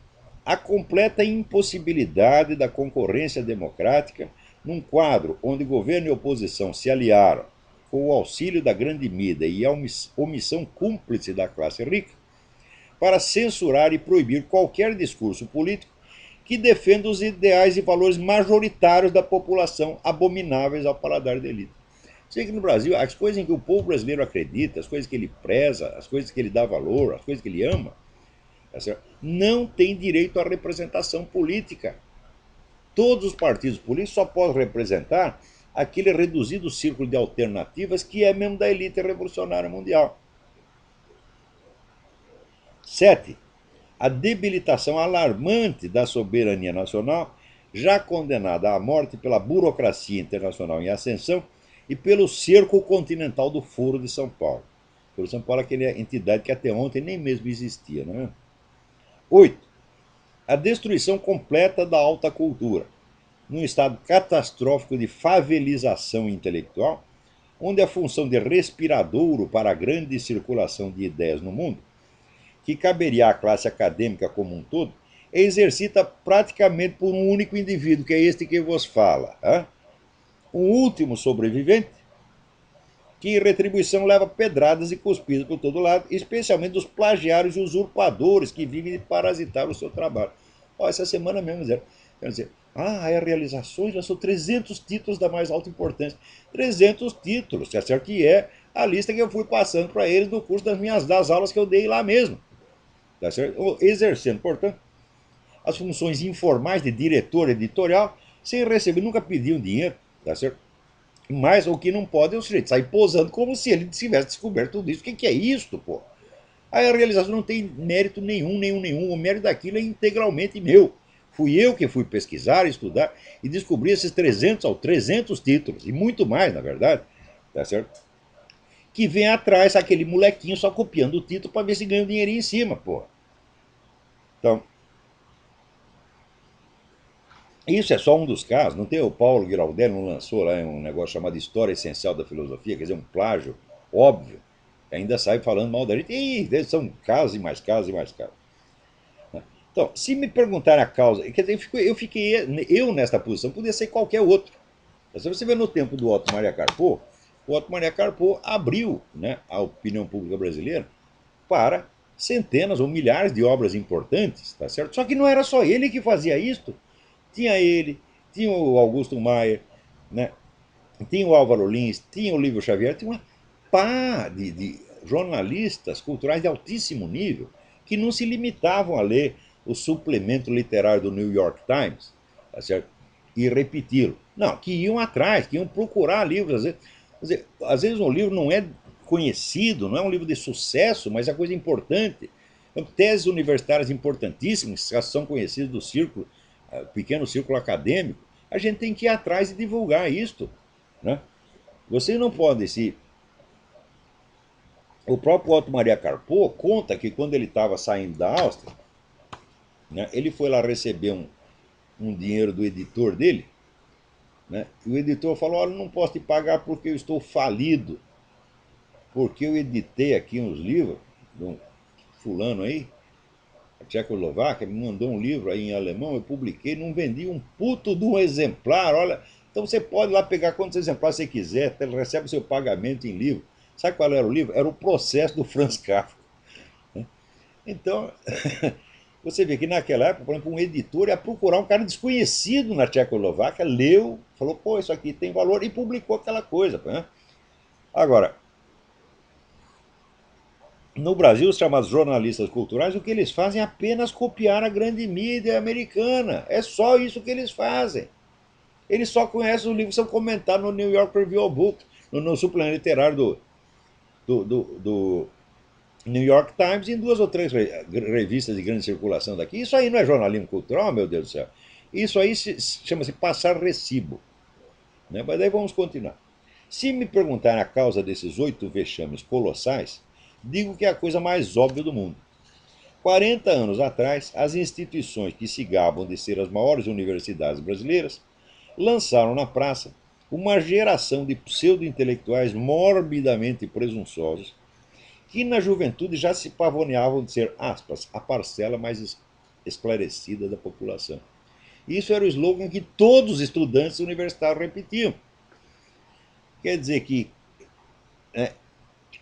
A completa impossibilidade da concorrência democrática num quadro onde governo e oposição se aliaram com o auxílio da grande mídia e a omissão cúmplice da classe rica para censurar e proibir qualquer discurso político que defenda os ideais e valores majoritários da população, abomináveis ao paladar da elite. Sei que no Brasil, as coisas em que o povo brasileiro acredita, as coisas que ele preza, as coisas que ele dá valor, as coisas que ele ama, não tem direito à representação política. Todos os partidos políticos só podem representar aquele reduzido círculo de alternativas que é mesmo da elite revolucionária mundial. 7. A debilitação alarmante da soberania nacional, já condenada à morte pela burocracia internacional em ascensão e pelo cerco continental do Foro de São Paulo. O Foro de São Paulo é aquela entidade que até ontem nem mesmo existia. Não é? 8. A destruição completa da alta cultura, num estado catastrófico de favelização intelectual, onde a função de respiradouro para a grande circulação de ideias no mundo, que caberia à classe acadêmica como um todo, é exercida praticamente por um único indivíduo, que é este que vos fala. O último sobrevivente, que em retribuição leva pedradas e cuspidas por todo lado, especialmente dos plagiários e usurpadores que vivem de parasitar o seu trabalho. Essa semana mesmo, quer dizer, realizações, já são 300 títulos da mais alta importância. 300 títulos, certo? Que é a lista que eu fui passando para eles no curso das aulas que eu dei lá mesmo. Tá certo? Exercendo, portanto, as funções informais de diretor editorial, sem receber, nunca pediam dinheiro, tá certo? Mas o que não pode é o sujeito sair posando como se ele tivesse descoberto tudo isso. O que é isso, pô? Aí a realização não tem mérito nenhum. O mérito daquilo é integralmente meu. Fui eu que fui pesquisar, estudar e descobri esses 300 títulos, e muito mais, na verdade, tá certo? Que vem atrás aquele molequinho só copiando o título para ver se ganha um dinheirinho em cima, pô. Então, isso é só um dos casos. Não tem o Paulo Giraldelli, não lançou lá um negócio chamado História Essencial da Filosofia, quer dizer, um plágio óbvio, que ainda sai falando mal da gente. E são casos e mais casos e mais casos. Então, se me perguntarem a causa, quer dizer, eu nesta posição, podia ser qualquer outro. Se você vê no tempo do Otto Maria Carpo, o Otto Maria Carpo abriu, né, a opinião pública brasileira para centenas ou milhares de obras importantes, tá certo? Só que não era só ele que fazia isso. Tinha ele, tinha o Augusto Maier, né? Tinha o Álvaro Lins, tinha o Lívio Xavier, tinha uma pá de jornalistas culturais de altíssimo nível que não se limitavam a ler o suplemento literário do New York Times, tá certo? E repeti-lo. Não, que iam atrás, que iam procurar livros. Às vezes um livro não é conhecido, não é um livro de sucesso, mas é coisa importante. Então, teses universitárias importantíssimas, que são conhecidas do círculo, pequeno círculo acadêmico, a gente tem que ir atrás e divulgar isto. Né? Vocês não podem se. O próprio Otto Maria Carpo conta que quando ele estava saindo da Áustria, né, ele foi lá receber um dinheiro do editor dele, né, e o editor falou: olha, não posso te pagar porque eu estou falido, porque eu editei aqui uns livros de um fulano aí, a Tchecoslováquia, me mandou um livro aí em alemão, eu publiquei, não vendi um puto de um exemplar, olha. Então você pode ir lá pegar quantos exemplares você quiser, recebe o seu pagamento em livro. Sabe qual era o livro? Era o Processo do Franz Kafka. Então, você vê que naquela época, por exemplo, um editor ia procurar um cara desconhecido na Tchecoslováquia, leu, falou: pô, isso aqui tem valor, e publicou aquela coisa. Né? Agora, no Brasil, os chamados jornalistas culturais, o que eles fazem é apenas copiar a grande mídia americana. É só isso que eles fazem. Eles só conhecem os livros que são comentados no New York Review of Books, no suplemento literário do New York Times, e em 2 ou 3 revistas de grande circulação daqui. Isso aí não é jornalismo cultural, meu Deus do céu. Isso aí chama-se passar recibo. Né? Mas daí vamos continuar. Se me perguntarem a causa desses 8 vexames colossais, digo que é a coisa mais óbvia do mundo. 40 anos atrás, as instituições que se gabam de ser as maiores universidades brasileiras lançaram na praça uma geração de pseudo-intelectuais morbidamente presunçosos que na juventude já se pavoneavam de ser, aspas, a parcela mais esclarecida da população. Isso era o slogan que todos os estudantes universitários repetiam. Quer dizer que,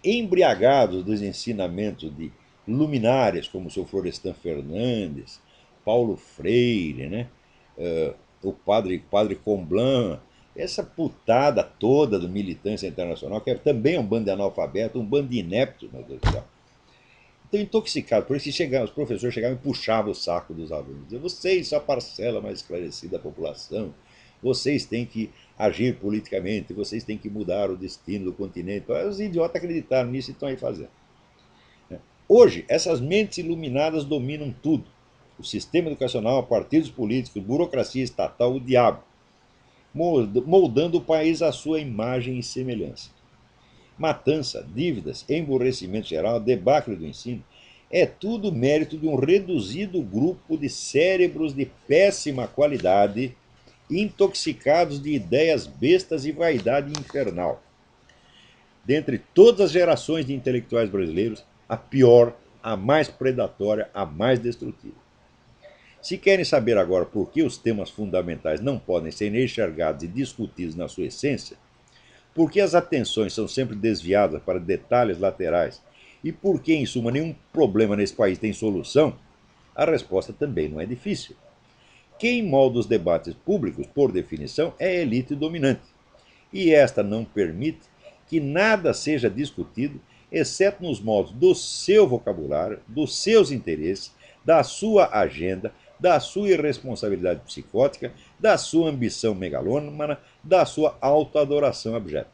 embriagados dos ensinamentos de luminárias como o seu Florestan Fernandes, Paulo Freire, né? O padre Comblan, essa putada toda do militância internacional, que também é um bando de analfabeto, um bando de ineptos, meu Deus do céu. Então, intoxicado, por isso que os professores chegavam e puxavam o saco dos alunos. Diziam: vocês são a parcela mais esclarecida da população, vocês têm que agir politicamente, vocês têm que mudar o destino do continente. Os idiotas acreditaram nisso e estão aí fazendo. Hoje, essas mentes iluminadas dominam tudo. O sistema educacional, partidos políticos, burocracia estatal, o diabo, moldando o país à sua imagem e semelhança. Matança, dívidas, emburrecimento geral, debacle do ensino, é tudo mérito de um reduzido grupo de cérebros de péssima qualidade, intoxicados de ideias bestas e vaidade infernal. Dentre todas as gerações de intelectuais brasileiros, a pior, a mais predatória, a mais destrutiva. Se querem saber agora por que os temas fundamentais não podem ser enxergados e discutidos na sua essência, por que as atenções são sempre desviadas para detalhes laterais e por que, em suma, nenhum problema nesse país tem solução, a resposta também não é difícil. Quem molda os debates públicos, por definição, é a elite dominante. E esta não permite que nada seja discutido, exceto nos moldes do seu vocabulário, dos seus interesses, da sua agenda, da sua irresponsabilidade psicótica, da sua ambição megalômana, da sua autoadoração abjeta.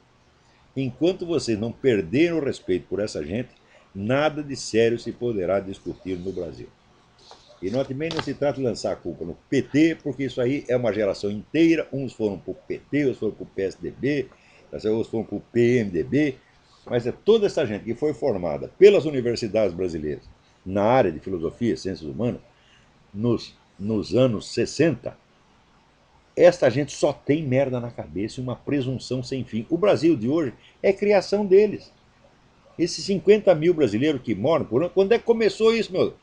Enquanto vocês não perderem o respeito por essa gente, nada de sério se poderá discutir no Brasil. E note bem, não se trata de lançar a culpa no PT, porque isso aí é uma geração inteira. Uns foram para o PT, outros foram para o PSDB, outros foram para o PMDB. Mas é toda essa gente que foi formada pelas universidades brasileiras na área de filosofia e ciências humanas nos anos 60. Esta gente só tem merda na cabeça e uma presunção sem fim. O Brasil de hoje é criação deles. Esses 50 mil brasileiros que moram por ano, quando é que começou isso, meu?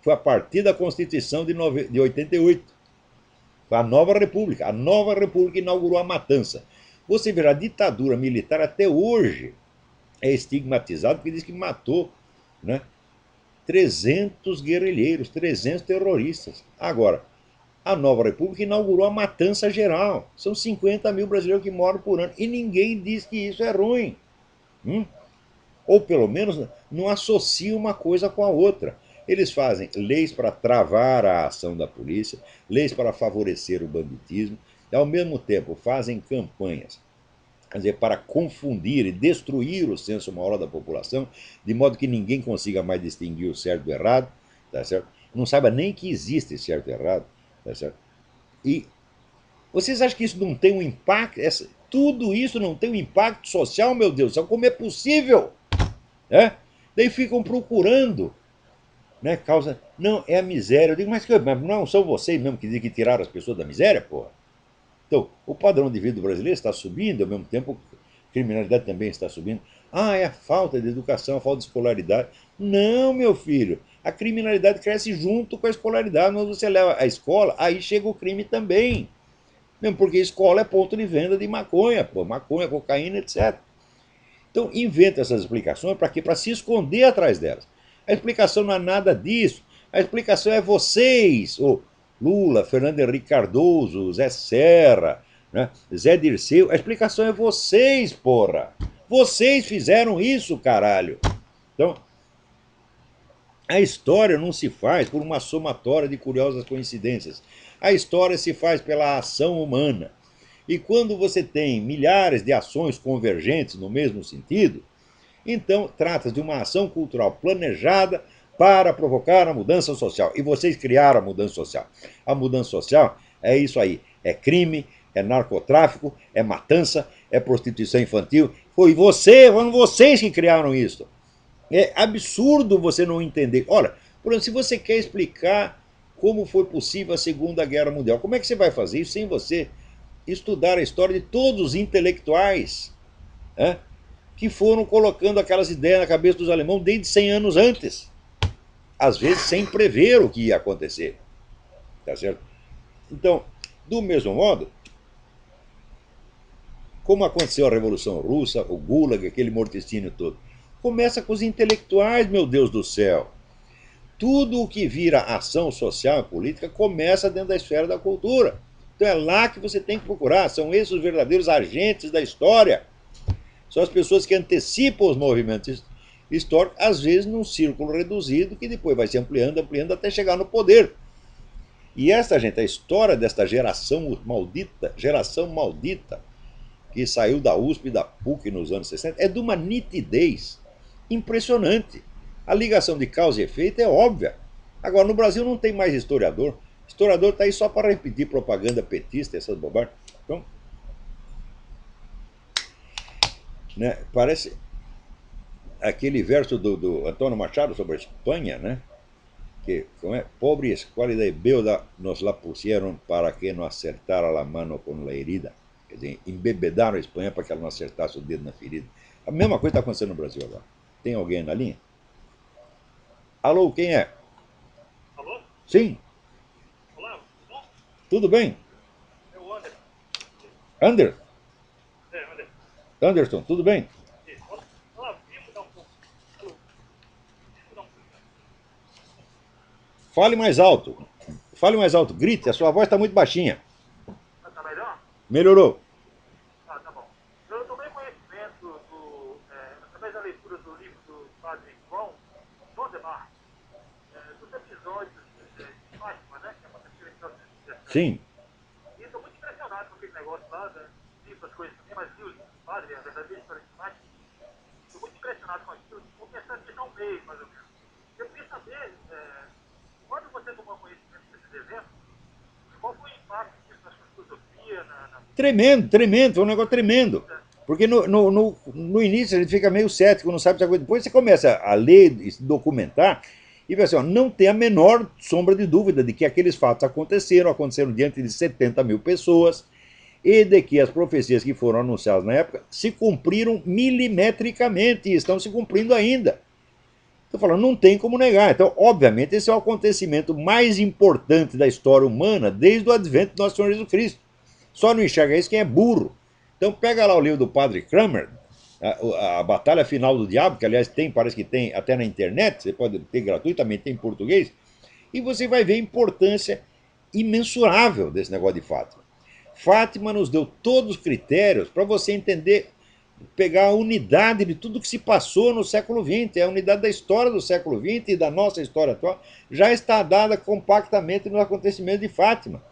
Foi a partir da Constituição de 88. Foi a nova República. A nova República inaugurou a matança. Você verá, a ditadura militar até hoje é estigmatizado porque diz que matou, né, 300 guerrilheiros, 300 terroristas. Agora, a nova República inaugurou a matança geral. São 50 mil brasileiros que moram por ano. E ninguém diz que isso é ruim. Ou pelo menos não associa uma coisa com a outra. Eles fazem leis para travar a ação da polícia, leis para favorecer o banditismo, e ao mesmo tempo fazem campanhas quer dizer, para confundir e destruir o senso moral da população, de modo que ninguém consiga mais distinguir o certo do errado, tá certo? Não saiba nem que existe certo e errado, tá certo? E vocês acham que isso não tem um impacto? Tudo isso não tem um impacto social, meu Deus? Como é possível? Né? Daí ficam procurando, né, causa. Não, é a miséria. Eu digo, mas não são vocês mesmo que dizem que tiraram as pessoas da miséria, porra? Então, o padrão de vida do brasileiro está subindo, ao mesmo tempo a criminalidade também está subindo. Ah, é a falta de educação, a falta de escolaridade. Não, meu filho. A criminalidade cresce junto com a escolaridade. Quando você leva a escola, aí chega o crime também. Mesmo porque a escola é ponto de venda de maconha, pô, maconha, cocaína, etc. Então, inventa essas explicações para quê? Para se esconder atrás delas. A explicação não é nada disso. A explicação é vocês, o Lula, Fernando Henrique Cardoso, Zé Serra, né, Zé Dirceu. A explicação é vocês, porra. Vocês fizeram isso, caralho. Então, a história não se faz por uma somatória de curiosas coincidências. A história se faz pela ação humana. E quando você tem milhares de ações convergentes no mesmo sentido, então trata-se de uma ação cultural planejada para provocar a mudança social. E vocês criaram a mudança social. A mudança social é isso aí: é crime, é narcotráfico, é matança, é prostituição infantil. Foram vocês que criaram isso. É absurdo você não entender. Olha, por exemplo, se você quer explicar como foi possível a Segunda Guerra Mundial, como é que você vai fazer isso sem você estudar a história de todos os intelectuais, né, que foram colocando aquelas ideias na cabeça dos alemães desde 100 anos antes, às vezes sem prever o que ia acontecer, tá certo? Então, do mesmo modo, como aconteceu a Revolução Russa, o Gulag, aquele morticínio todo, começa com os intelectuais, meu Deus do céu. Tudo o que vira ação social e política começa dentro da esfera da cultura. Então é lá que você tem que procurar, são esses os verdadeiros agentes da história. São as pessoas que antecipam os movimentos históricos, às vezes num círculo reduzido, que depois vai se ampliando, ampliando até chegar no poder. E esta gente, a história desta geração maldita, que saiu da USP e da PUC nos anos 60, é de uma nitidez impressionante. A ligação de causa e efeito é óbvia. Agora, no Brasil não tem mais historiador. Historiador está aí só para repetir propaganda petista, essas bobagens. Então, né, parece aquele verso do Antônio Machado sobre a Espanha, né? Que, como é? Pobre escuálida e beuda nos la pusieron para que não acertara la mano com la herida. Quer dizer, embebedaram a Espanha para que ela não acertasse o dedo na ferida. A mesma coisa está acontecendo no Brasil agora. Tem alguém na linha? Alô, quem é? Alô? Sim, Olá, tudo bom? tudo bem? É o Anderson. Ander, É, Anderson. Anderson, tudo bem? Olá, vim mudar um pouco. Alô? Vim mudar um pouco. Fale mais alto. Fale mais alto, grite, a sua voz está muito baixinha. Tá melhor? Melhorou. Ah, tá bom. Eu tomei conhecimento através da leitura do livro do padre João de Mar, dos episódios de Fátima, né? Que aconteceu em 1917. Sim. E estou muito impressionado com aquele negócio lá, né? Li as coisas também, mas li o livro do padre, a verdadeira história de Fátima. Estou muito impressionado com aquilo. Estou pensando nisso há um mês, mais ou menos. Eu queria saber, quando você tomou conhecimento desses eventos, qual foi o impacto disso na sua filosofia, Tremendo, tremendo, foi um negócio tremendo. Porque no início a gente fica meio cético, não sabe se a coisa. Depois você começa a ler e se documentar e vê assim, ó, não tem a menor sombra de dúvida de que aqueles fatos aconteceram diante de 70 mil pessoas, e de que as profecias que foram anunciadas na época se cumpriram milimetricamente e estão se cumprindo ainda. Estou falando, não tem como negar. Então, obviamente, esse é o acontecimento mais importante da história humana desde o advento do nosso Senhor Jesus Cristo. Só não enxerga isso quem é burro. Então, pega lá o livro do Padre Kramer, a Batalha Final do Diabo, que aliás tem, parece que tem até na internet, você pode ter gratuitamente, tem em português, e você vai ver a importância imensurável desse negócio de Fátima. Fátima nos deu todos os critérios para você entender, pegar a unidade de tudo que se passou no século XX, a unidade da história do século XX e da nossa história atual, já está dada compactamente no acontecimento de Fátima.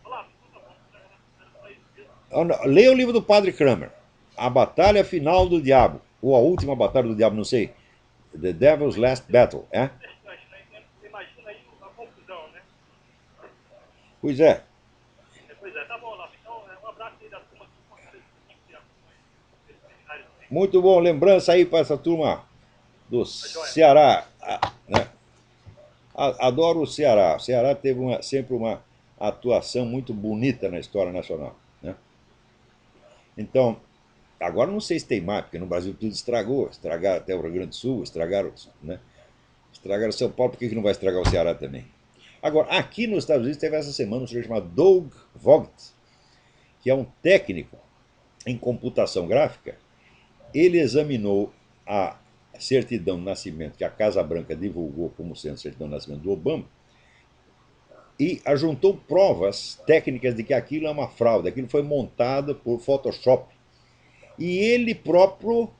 olá, tudo bom? Leia o livro do Padre Kramer. A Batalha Final do Diabo. Ou A Última Batalha do Diabo, não sei. The Devil's Last Battle. É? Imagina aí a confusão, né? Pois é. Pois é, tá bom, Olavo. Então, um abraço aí da turma que fortalece que acompanha esse seminário também. Muito bom. Lembrança aí para essa turma do joia. Ceará. Né? Adoro o Ceará. O Ceará teve sempre uma atuação muito bonita na história nacional. Né? Então, agora não sei se tem mais, porque no Brasil tudo estragou. Estragaram até o Rio Grande do Sul, estragaram, né? Estragaram São Paulo, por que não vai estragar o Ceará também? Agora, aqui nos Estados Unidos teve essa semana um sujeito chamado Doug Vogt, que é um técnico em computação gráfica. Ele examinou a certidão de nascimento que a Casa Branca divulgou como sendo certidão de nascimento do Obama e ajuntou provas técnicas de que aquilo é uma fraude, aquilo foi montado por Photoshop. E ele próprio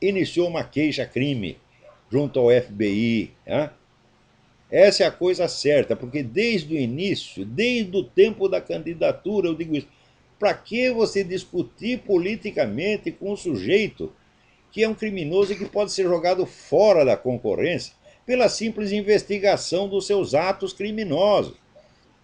iniciou uma queixa-crime junto ao FBI. Né? Essa é a coisa certa, porque desde o início, desde o tempo da candidatura, eu digo isso, para que você discutir politicamente com um sujeito que é um criminoso e que pode ser jogado fora da concorrência pela simples investigação dos seus atos criminosos?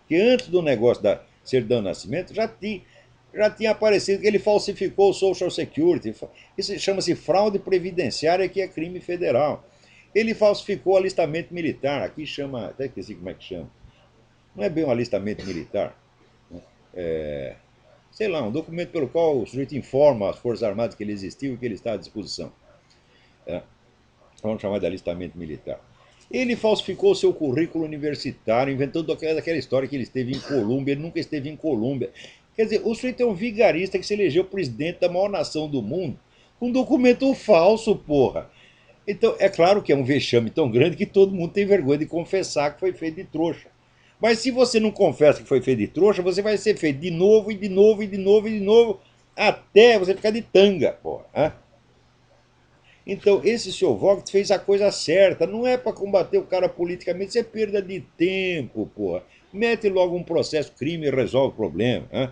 Que antes do negócio da certidão de nascimento já tinha aparecido que ele falsificou o Social Security. Isso chama-se fraude previdenciária, que é crime federal. Ele falsificou o alistamento militar. Aqui chama, até esqueci como é que chama. Não é bem um alistamento militar. Sei lá, um documento pelo qual o sujeito informa as Forças Armadas que ele existiu e que ele está à disposição. Vamos chamar de alistamento militar. Ele falsificou seu currículo universitário, inventando aquela história que ele esteve em Colômbia. Ele nunca esteve em Colômbia. Quer dizer, o sujeito é um vigarista que se elegeu presidente da maior nação do mundo com um documento falso, porra. Então, é claro que é um vexame tão grande que todo mundo tem vergonha de confessar que foi feito de trouxa. Mas se você não confessa que foi feito de trouxa, você vai ser feito de novo, e de novo, e de novo, e de novo, até você ficar de tanga, porra. Hein? Então, esse senhor Vogt fez a coisa certa. Não é para combater o cara politicamente, isso é perda de tempo, porra. Mete logo um processo crime e resolve o problema. Hein?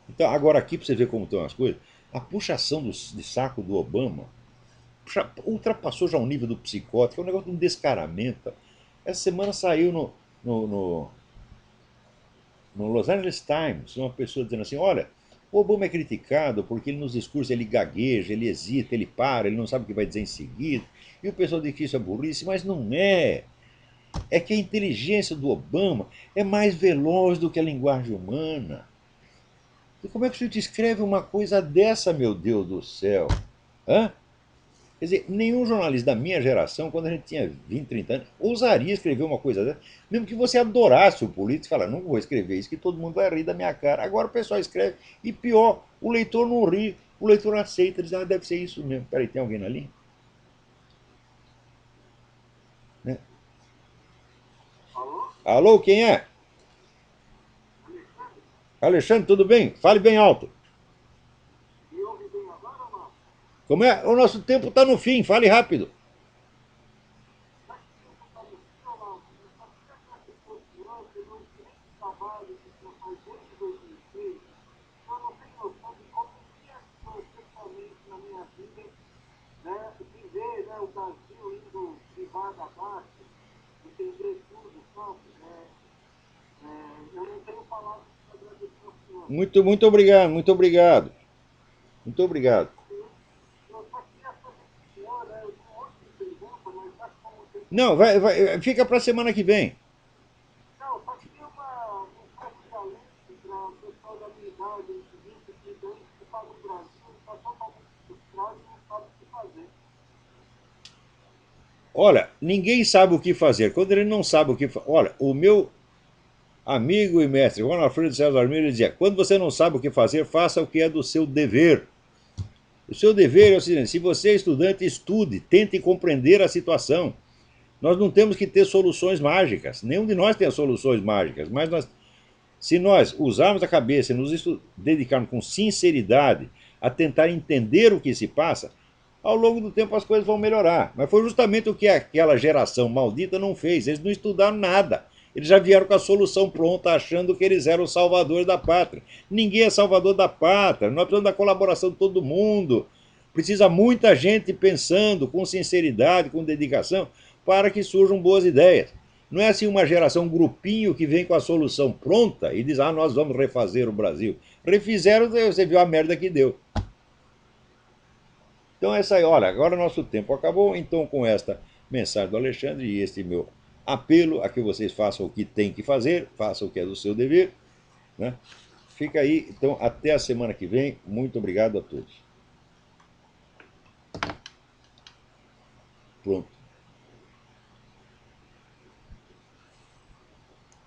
Então, agora aqui, para você ver como estão as coisas, a puxação de saco do Obama ultrapassou já o nível do psicótico, é um negócio de um descaramento. Essa semana saiu no Los Angeles Times uma pessoa dizendo assim, olha, o Obama é criticado porque ele nos discursos ele gagueja, ele hesita, ele para, ele não sabe o que vai dizer em seguida, e o pessoal diz que isso é burrice, mas não é. É que a inteligência do Obama é mais veloz do que a linguagem humana. E como é que o senhor escreve uma coisa dessa, meu Deus do céu? Hã? Quer dizer, nenhum jornalista da minha geração, quando a gente tinha 20, 30 anos, ousaria escrever uma coisa dessa, mesmo que você adorasse o político e falasse, não vou escrever isso, que todo mundo vai rir da minha cara. Agora o pessoal escreve, e pior, o leitor não ri, o leitor aceita, diz, deve ser isso mesmo. Peraí, tem alguém na linha? Né? Alô, quem é? Alexandre, tudo bem? Fale bem alto. Como é? O nosso tempo está no fim, fale rápido. Muito obrigado, muito obrigado. Muito obrigado. Não, fica para a semana que vem. Não, só queria um pouco de alento para o pessoal da minha idade, que está no Brasil, está totalmente frustrado e não sabe o que fazer. Olha, ninguém sabe o que fazer. Quando ele não sabe o que fazer. Olha, o meu amigo e mestre, Juan Alfredo César Armiro, dizia: quando você não sabe o que fazer, faça o que é do seu dever. O seu dever é o seguinte: se você é estudante, estude, tente compreender a situação. Nós não temos que ter soluções mágicas. Nenhum de nós tem as soluções mágicas, mas se nós usarmos a cabeça e nos dedicarmos com sinceridade a tentar entender o que se passa, ao longo do tempo as coisas vão melhorar. Mas foi justamente o que aquela geração maldita não fez. Eles não estudaram nada. Eles já vieram com a solução pronta, achando que eles eram os salvadores da pátria. Ninguém é salvador da pátria, nós precisamos da colaboração de todo mundo. Precisa muita gente pensando com sinceridade, com dedicação, para que surjam boas ideias. Não é assim uma geração, um grupinho que vem com a solução pronta e diz, ah, nós vamos refazer o Brasil. Refizeram, você viu a merda que deu. Então essa aí, olha, agora nosso tempo acabou, então com esta mensagem do Alexandre e este meu apelo a que vocês façam o que tem que fazer, façam o que é do seu dever, né? Fica aí, então até a semana que vem, muito obrigado a todos. Pronto.